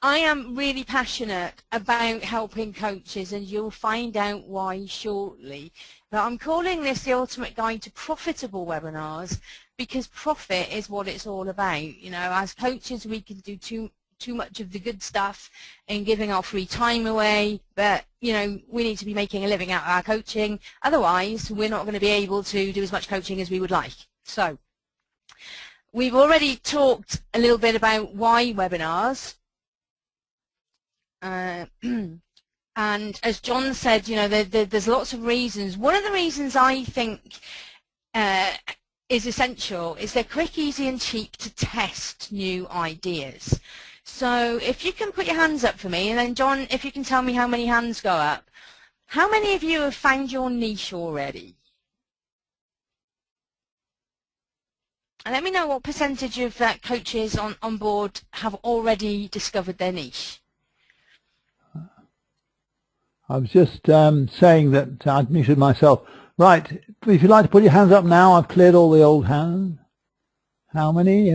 I am really passionate about helping coaches, and you'll find out why shortly. But I'm calling this the ultimate guide to profitable webinars, because profit is what it's all about. You know, as coaches, we can do too much of the good stuff and giving our free time away, but you know, we need to be making a living out of our coaching. Otherwise, we're not going to be able to do as much coaching as we would like. So we've already talked a little bit about why webinars. And as John said, you know, there's lots of reasons. One of the reasons I think is essential is they're quick, easy and cheap to test new ideas. So if you can put your hands up for me, and then John, if you can tell me how many hands go up. How many of you have found your niche already? And let me know what percentage of coaches on board have already discovered their niche. I was just saying that I'd muted myself. Right, if you'd like to put your hands up now, I've cleared all the old hands. How many?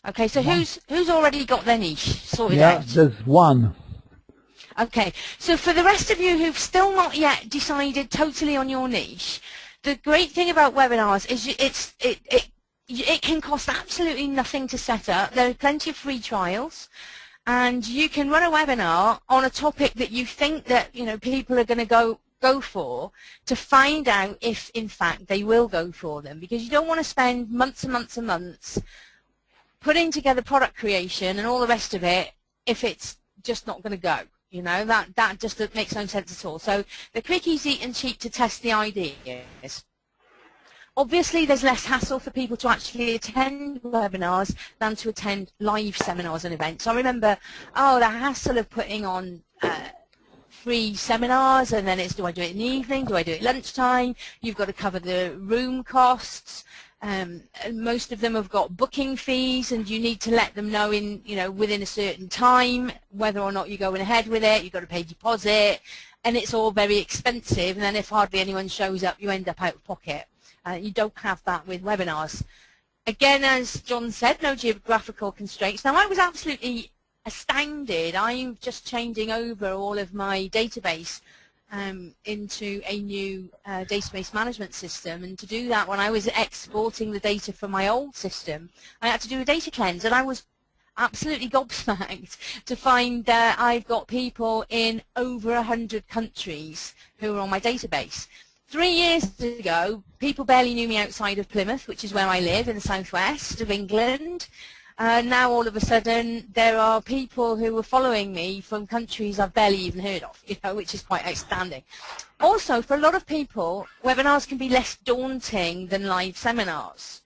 Okay, so who's already got their niche sorted out? Yeah, there's one. Okay, so for the rest of you who've still not yet decided totally on your niche, the great thing about webinars is it can cost absolutely nothing to set up. There are plenty of free trials. And you can run a webinar on a topic that you think that, you know, people are going to go for, to find out if in fact they will go for them, because you don't want to spend months and months and months putting together product creation and all the rest of it if it's just not going to go. You know, that just makes no sense at all. So they're quick, easy and cheap to test the ideas. Obviously, there's less hassle for people to actually attend webinars than to attend live seminars and events. I remember, the hassle of putting on free seminars, and then it's, do I do it in the evening, do I do it at lunchtime? You've got to cover the room costs. And most of them have got booking fees, and you need to let them know within a certain time whether or not you're going ahead with it. You've got to pay deposit, and it's all very expensive. And then if hardly anyone shows up, you end up out of pocket. You don't have that with webinars. Again, as John said, no geographical constraints. Now, I was absolutely astounded. I'm just changing over all of my database into a new database management system. And to do that, when I was exporting the data from my old system, I had to do a data cleanse. And I was absolutely gobsmacked to find that I've got people in over 100 countries who are on my database. 3 years ago, people barely knew me outside of Plymouth, which is where I live, in the southwest of England. Now, all of a sudden, there are people who are following me from countries I've barely even heard of, which is quite outstanding. Also, for a lot of people, webinars can be less daunting than live seminars.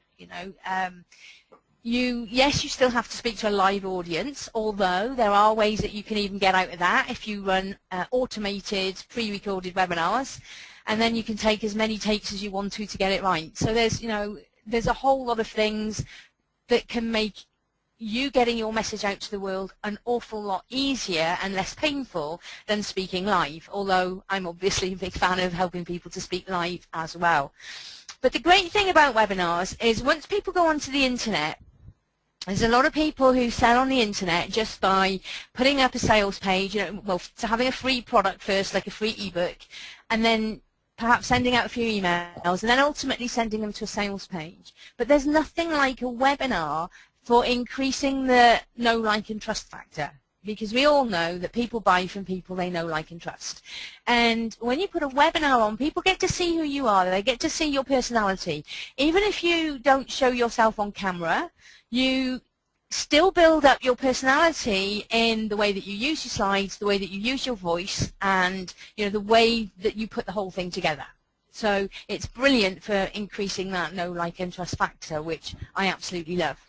Yes, you still have to speak to a live audience, although there are ways that you can even get out of that if you run automated, pre-recorded webinars. And then you can take as many takes as you want to get it right. So there's a whole lot of things that can make you getting your message out to the world an awful lot easier and less painful than speaking live, although I'm obviously a big fan of helping people to speak live as well. But the great thing about webinars is once people go onto the internet, there's a lot of people who sell on the internet just by putting up a sales page, so having a free product first, like a free ebook, and then perhaps sending out a few emails, and then ultimately sending them to a sales page. But there's nothing like a webinar for increasing the know, like, and trust factor, because we all know that people buy from people they know, like, and trust. And when you put a webinar on, people get to see who you are. They get to see your personality. Even if you don't show yourself on camera, you still build up your personality in the way that you use your slides, the way that you use your voice, and the way that you put the whole thing together. So it's brilliant for increasing that know, like, and trust factor, which I absolutely love.